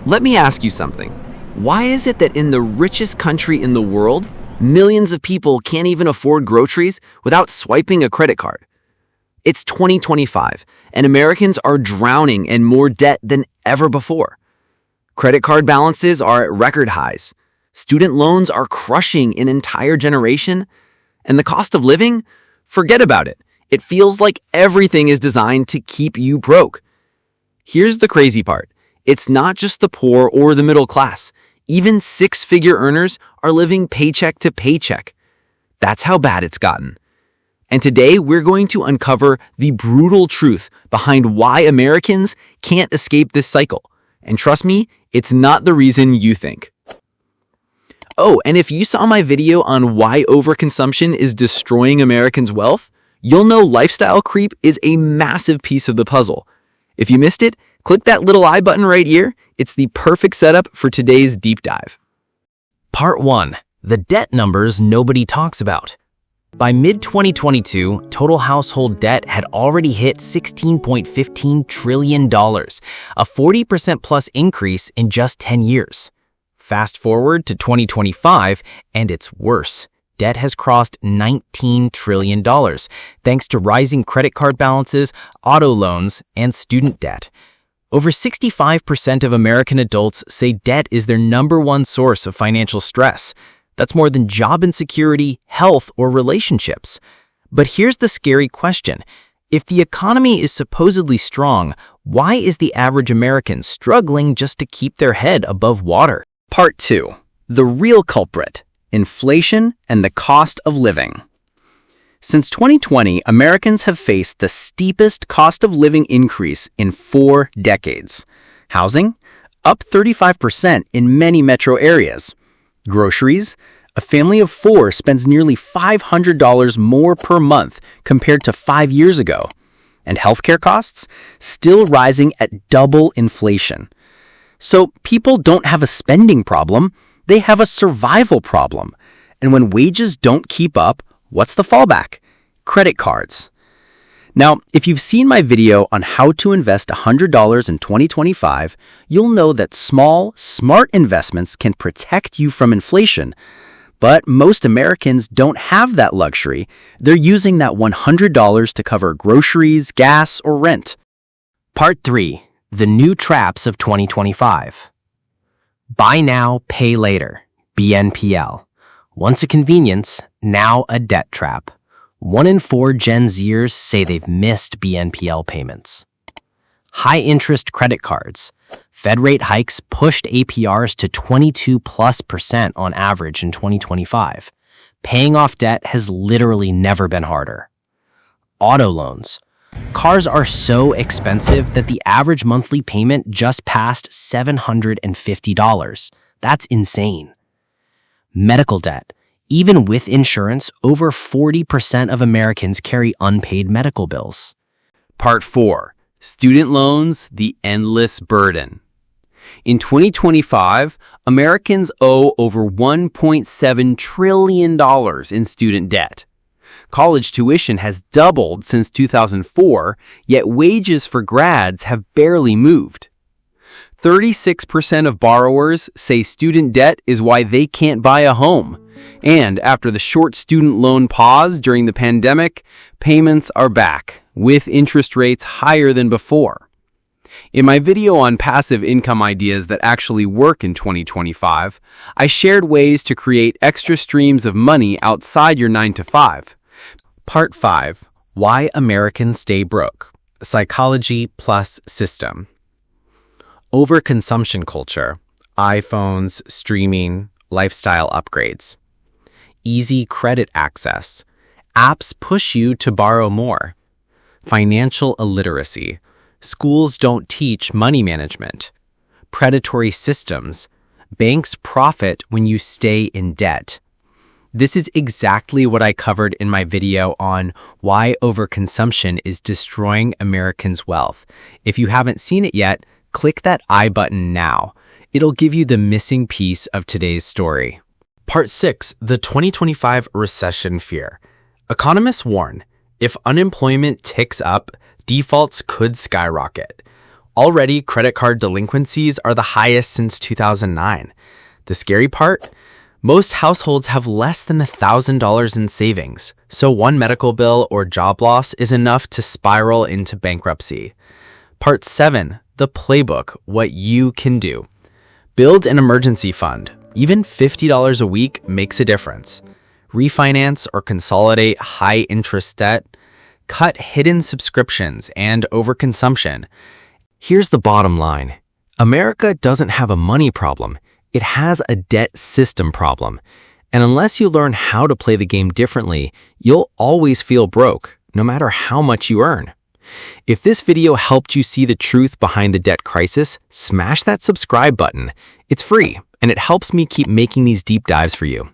Let me ask you something. Why is it that in the richest country in the world, millions of people can't even afford groceries without swiping a credit card? It's 2025, and Americans are drowning in more debt than ever before. Credit card balances are at record highs. Student loans are crushing an entire generation. And the cost of living? Forget about it. It feels like everything is designed to keep you broke. Here's the crazy part. It's not just the poor or the middle class. Even six-figure earners are living paycheck to paycheck. That's how bad it's gotten. And today, we're going to uncover the brutal truth behind why Americans can't escape this cycle. And trust me, it's not the reason you think. Oh, and if you saw my video on why overconsumption is destroying Americans' wealth, you'll know lifestyle creep is a massive piece of the puzzle. If you missed it, click that little I button right here. It's the perfect setup for today's deep dive. Part 1. The debt numbers nobody talks about. By mid-2022, total household debt had already hit $16.15 trillion, a 40% plus increase in just 10 years. Fast forward to 2025, and it's worse. Debt has crossed $19 trillion, thanks to rising credit card balances, auto loans, and student debt. Over 65% of American adults say debt is their number one source of financial stress. That's more than job insecurity, health, or relationships. But here's the scary question. If the economy is supposedly strong, why is the average American struggling just to keep their head above water? Part 2. The real culprit: inflation and the cost of living. Since 2020, Americans have faced the steepest cost of living increase in 4 decades. Housing, up 35% in many metro areas. Groceries, a family of 4 spends nearly $500 more per month compared to 5 years ago. And healthcare costs, still rising at double inflation. So people don't have a spending problem, they have a survival problem. And when wages don't keep up, what's the fallback? Credit cards. Now, if you've seen my video on how to invest $100 in 2025, you'll know that small, smart investments can protect you from inflation. But most Americans don't have that luxury. They're using that $100 to cover groceries, gas, or rent. Part 3. The new traps of 2025. Buy now, pay later. BNPL. Once a convenience, now a debt trap. 1 in 4 Gen Zers say they've missed BNPL payments. High-interest credit cards. Fed rate hikes pushed APRs to 22+% on average in 2025. Paying off debt has literally never been harder. Auto loans. Cars are so expensive that the average monthly payment just passed $750. That's insane. Medical debt. Even with insurance, over 40% of Americans carry unpaid medical bills. Part 4. Student loans, the endless burden. In 2025, Americans owe over $1.7 trillion in student debt. College tuition has doubled since 2004, yet wages for grads have barely moved. 36% of borrowers say student debt is why they can't buy a home. And after the short student loan pause during the pandemic, payments are back, with interest rates higher than before. In my video on passive income ideas that actually work in 2025, I shared ways to create extra streams of money outside your 9-to-5. Part 5. Why Americans Stay Broke. Psychology plus system. Overconsumption culture. iPhones, streaming, lifestyle upgrades. Easy credit access. Apps push you to borrow more. Financial illiteracy. Schools don't teach money management. Predatory systems. Banks profit when you stay in debt. This is exactly what I covered in my video on why overconsumption is destroying Americans' wealth. If you haven't seen it yet, click that I button now. It'll give you the missing piece of today's story. Part 6. The 2025 Recession Fear. Economists warn, if unemployment ticks up, defaults could skyrocket. Already, credit card delinquencies are the highest since 2009. The scary part? Most households have less than $1,000 in savings, so one medical bill or job loss is enough to spiral into bankruptcy. Part 7, the playbook, what you can do. Build an emergency fund. Even $50 a week makes a difference. Refinance or consolidate high-interest debt. Cut hidden subscriptions and overconsumption. Here's the bottom line. America doesn't have a money problem. It has a debt system problem. And unless you learn how to play the game differently, you'll always feel broke, no matter how much you earn. If this video helped you see the truth behind the debt crisis, smash that subscribe button. It's free, and it helps me keep making these deep dives for you.